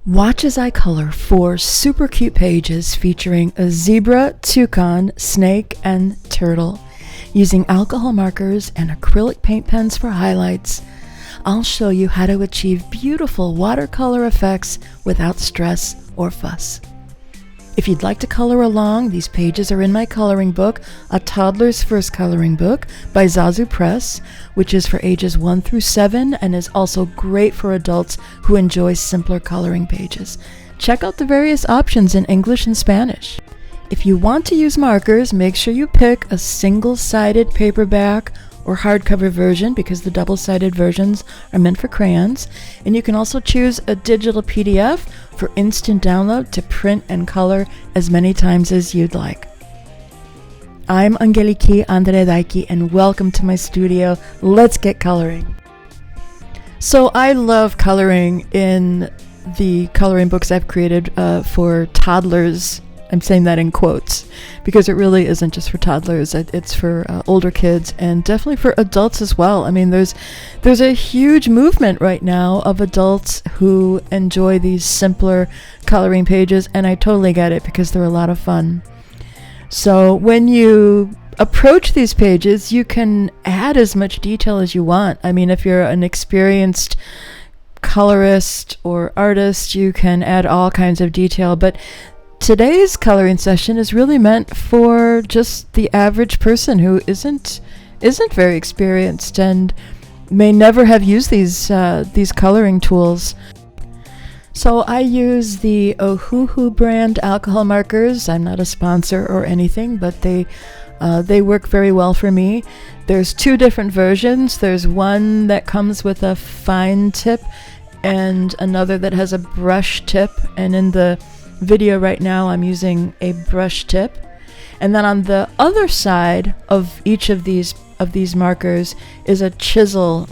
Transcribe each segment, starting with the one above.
Watch as I color 4 super cute pages featuring a zebra, toucan, snake, and turtle. Using alcohol markers and acrylic paint pens for highlights, I'll show you how to achieve beautiful watercolor effects without stress or fuss. If you'd like to color along, these pages are in my coloring book, A Toddler's First Coloring Book by Zzazuu Press, which is for ages 1 through 7 and is also great for adults who enjoy simpler coloring pages. Check out the various options in English and Spanish. If you want to use markers, make sure you pick a single-sided paperback or hardcover version because the double-sided versions are meant for crayons, and you can also choose a digital PDF for instant download to print and color as many times as you'd like. I'm Angeliki and welcome to my studio. Let's get coloring. So I love coloring in the coloring books I've created for toddlers. I'm saying that in quotes because it really isn't just for toddlers. It's for older kids and definitely for adults as well. I mean, there's a huge movement right now of adults who enjoy these simpler coloring pages, and I totally get it because they're a lot of fun. So when you approach these pages, you can add as much detail as you want. I mean, if you're an experienced colorist or artist, you can add all kinds of detail, but today's coloring session is really meant for just the average person who isn't very experienced and may never have used these coloring tools. So I use the Zzazuu brand alcohol markers. I'm not a sponsor or anything, but they work very well for me. There's 2 different versions. There's one that comes with a fine tip and another that has a brush tip, and in the video right now I'm using a brush tip, and then on the other side of each of these markers is a chisel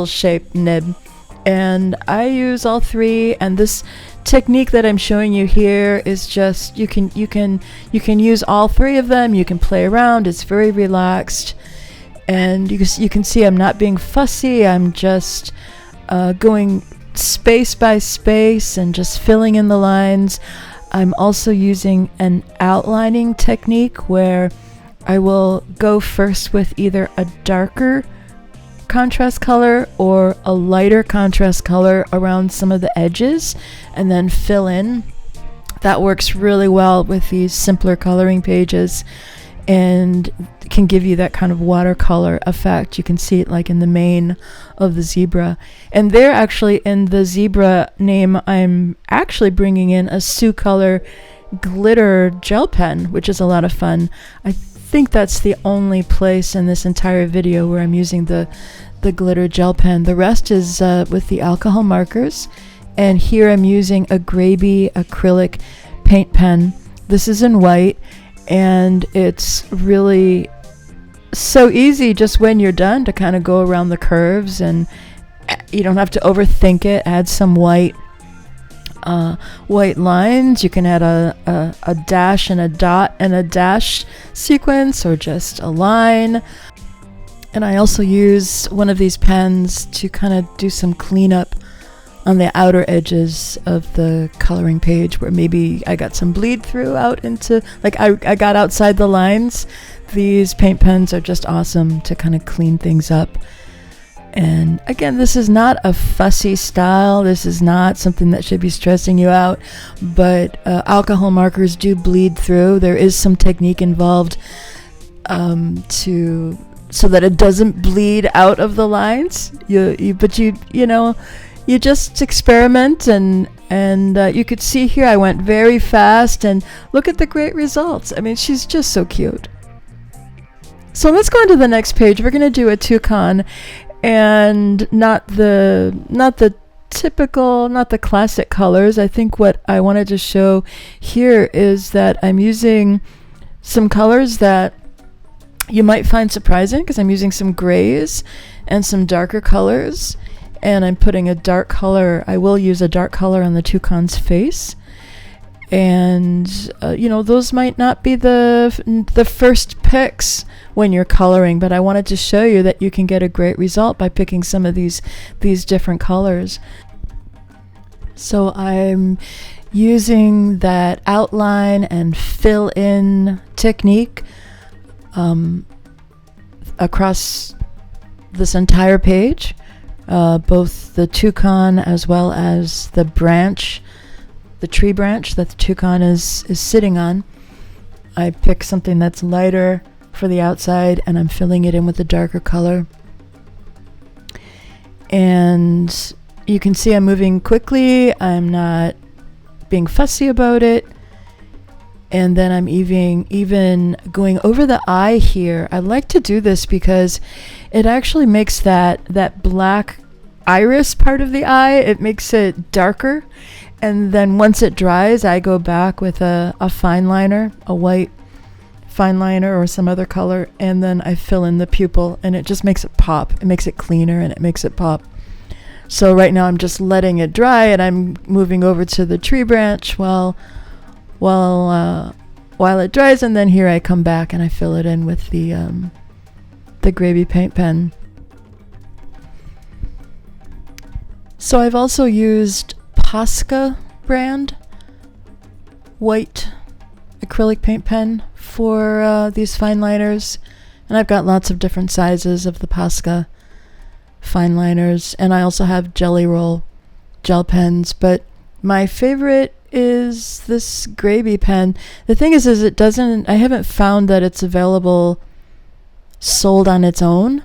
shaped nib, and I use all 3. And this technique that I'm showing you here is just you can use all 3 of them. You can play around. It's very relaxed, and you can see I'm not being fussy. I'm just going space by space and just filling in the lines. I'm also using an outlining technique where I will go first with either a darker contrast color or a lighter contrast color around some of the edges and then fill in. That works really well with these simpler coloring pages and can give you that kind of watercolor effect. You can see it like in the mane of the zebra. And there, actually, in the zebra name, I'm actually bringing in a Zzazuu color glitter gel pen, which is a lot of fun. I think that's the only place in this entire video where I'm using the glitter gel pen. The rest is with the alcohol markers. And here I'm using a Graby acrylic paint pen. This is in white. And it's really so easy just when you're done to kind of go around the curves, and you don't have to overthink it. Add some white lines. You can add a dash and a dot and a dash sequence, or just a line. And I also use one of these pens to kind of do some cleanup on the outer edges of the coloring page where maybe I got some bleed through out into, like I got outside the lines. These paint pens are just awesome to kind of clean things up. And again, this is not a fussy style. This is not something that should be stressing you out, but alcohol markers do bleed through. There is some technique involved so that it doesn't bleed out of the lines. You just experiment, and you could see here I went very fast, and look at the great results. I mean, she's just so cute. So let's go on to the next page. We're going to do a toucan, and not the typical, not the classic colors. I think what I wanted to show here is that I'm using some colors that you might find surprising, because I'm using some grays and some darker colors. And I'm putting a dark color. I will use a dark color on the toucan's face. And, those might not be the first picks when you're coloring, but I wanted to show you that you can get a great result by picking some of these different colors. So I'm using that outline and fill in technique across this entire page, both the toucan as well as the branch, the tree branch that the toucan is sitting on. I pick something that's lighter for the outside and I'm filling it in with a darker color. And you can see I'm moving quickly. I'm not being fussy about it. And then I'm even going over the eye here. I like to do this because it actually makes that black iris part of the eye, it makes it darker. And then once it dries, I go back with a fine liner, a white fine liner or some other color, and then I fill in the pupil, and it just makes it pop. It makes it cleaner and it makes it pop. So right now I'm just letting it dry, and I'm moving over to the tree branch while it dries, and then here I come back and I fill it in with the gravy paint pen. So I've also used Posca brand white acrylic paint pen for these fine liners, and I've got lots of different sizes of the Posca fine liners, and I also have Jelly Roll gel pens, but my favorite is this gravy pen. The thing is I haven't found that it's available sold on its own.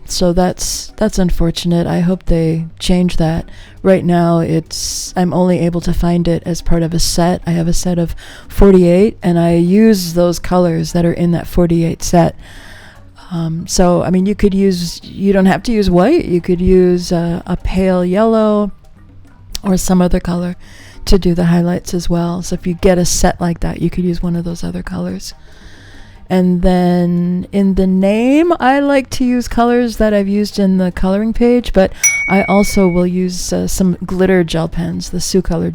So that's unfortunate. I hope they change that. Right now I'm only able to find it as part of a set. I have a set of 48 and I use those colors that are in that 48 set. So I mean, you don't have to use white. You could use a pale yellow or some other color to do the highlights as well. So if you get a set like that, you could use one of those other colors. And then in the name, I like to use colors that I've used in the coloring page, but I also will use some glitter gel pens, the Sioux Color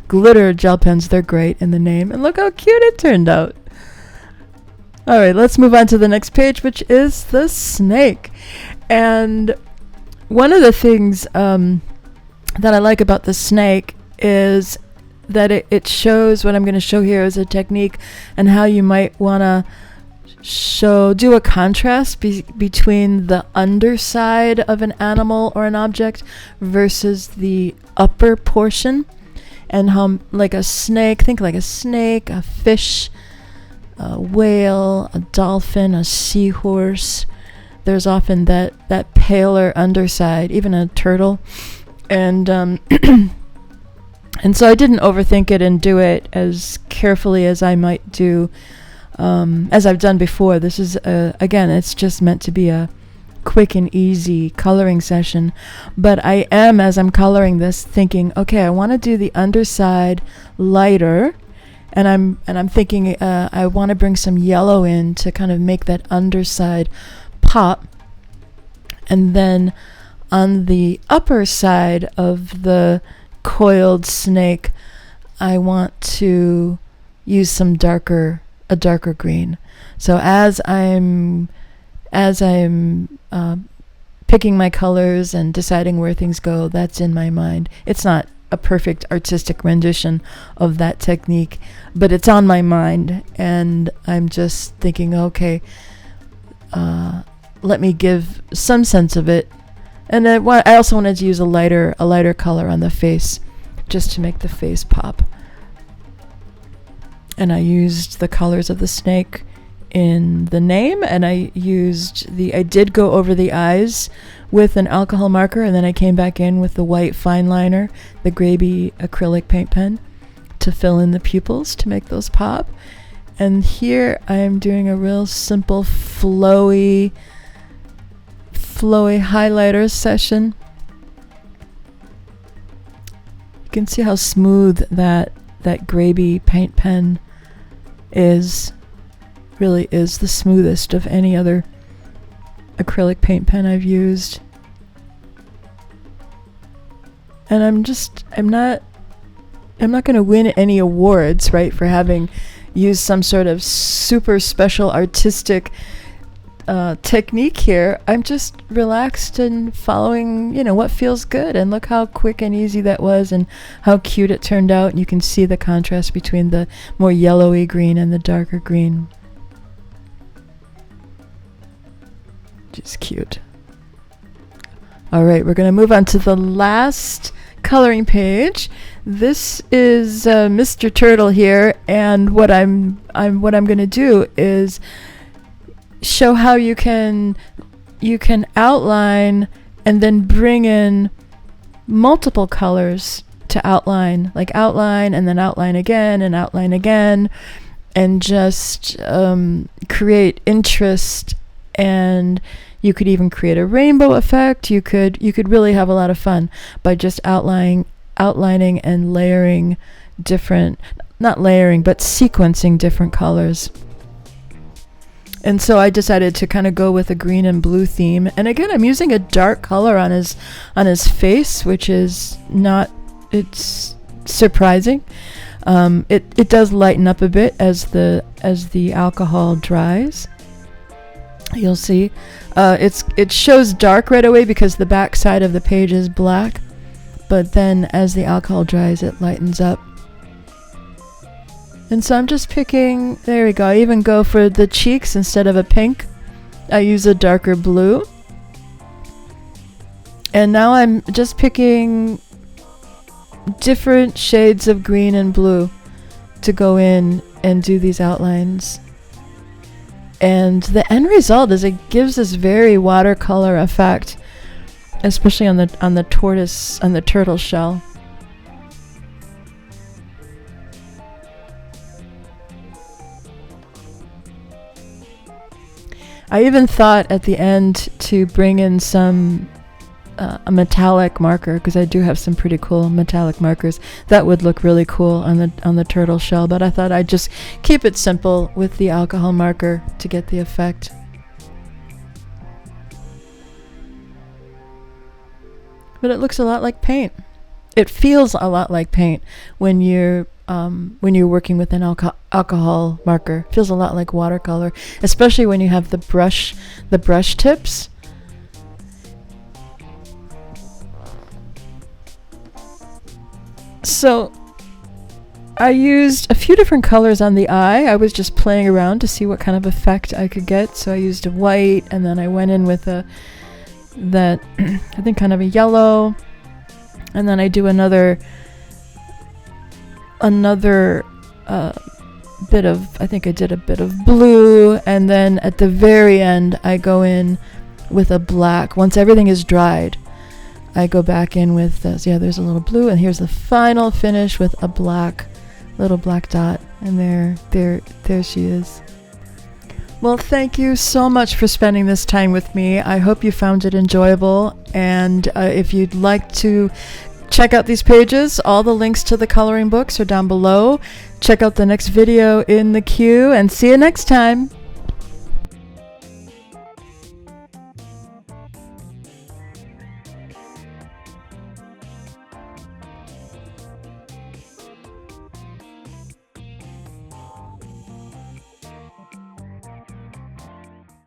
glitter gel pens. They're great in the name. And look how cute it turned out. All right, let's move on to the next page, which is the snake. And one of the things that I like about the snake is that it shows what I'm going to show here as a technique and how you might want to do a contrast between the underside of an animal or an object versus the upper portion, and how like a snake, think like a snake, a fish, a whale, a dolphin, a seahorse. There's often that paler underside, even a turtle. And and so I didn't overthink it and do it as carefully as I might do, as I've done before. This is, again, it's just meant to be a quick and easy coloring session. But I am, as I'm coloring this, thinking, okay, I want to do the underside lighter, and I'm thinking I want to bring some yellow in to kind of make that underside pop, and then on the upper side of the coiled snake, I want to use a darker green. So as I'm picking my colors and deciding where things go, that's in my mind. It's not a perfect artistic rendition of that technique, but it's on my mind, and I'm just thinking, okay, let me give some sense of it. And I also wanted to use a lighter color on the face, just to make the face pop. And I used the colors of the snake in the name, and I did go over the eyes with an alcohol marker, and then I came back in with the white fine liner, the gravy acrylic paint pen, to fill in the pupils to make those pop. And here I am doing a real simple flowy highlighter session. You can see how smooth that gravy paint pen really is the smoothest of any other acrylic paint pen I've used. And I'm not going to win any awards, right, for having used some sort of super special artistic technique here. I'm just relaxed and following, what feels good. And look how quick and easy that was and how cute it turned out. And you can see the contrast between the more yellowy green and the darker green. Just cute. All right, we're going to move on to the last coloring page. This is Mr. Turtle here, and what I'm going to do is show how you can outline and then bring in multiple colors to outline, like outline and then outline again and outline again, and just create interest. And you could even create a rainbow effect. You could really have a lot of fun by just outlining and layering different, not layering, but sequencing different colors. And so I decided to kind of go with a green and blue theme. And again, I'm using a dark color on his face, which is it's surprising. It does lighten up a bit as the alcohol dries. You'll see. It shows dark right away because the back side of the page is black. But then as the alcohol dries, it lightens up. And so I'm just picking, there we go, I even go for the cheeks instead of a pink. I use a darker blue. And now I'm just picking different shades of green and blue to go in and do these outlines. And the end result is it gives this very watercolor effect, especially on the turtle shell. I even thought at the end to bring in some a metallic marker, because I do have some pretty cool metallic markers that would look really cool on the turtle shell, but I thought I'd just keep it simple with the alcohol marker to get the effect. But it looks a lot like paint. It feels a lot like paint when you're working with an alcohol marker. It feels a lot like watercolor, especially when you have the brush tips. So I used a few different colors on the eye. I was just playing around to see what kind of effect I could get. So I used a white, and then I went in with I think kind of a yellow, and then I do another bit of, I think I did a bit of blue, and then at the very end I go in with a black. Once everything is dried, I go back in with there's a little blue, and here's the final finish with a little black dot, and there she is. Well, thank you so much for spending this time with me. I hope you found it enjoyable, and if you'd like to check out these pages, all the links to the coloring books are down below. Check out the next video in the queue, and see you next time.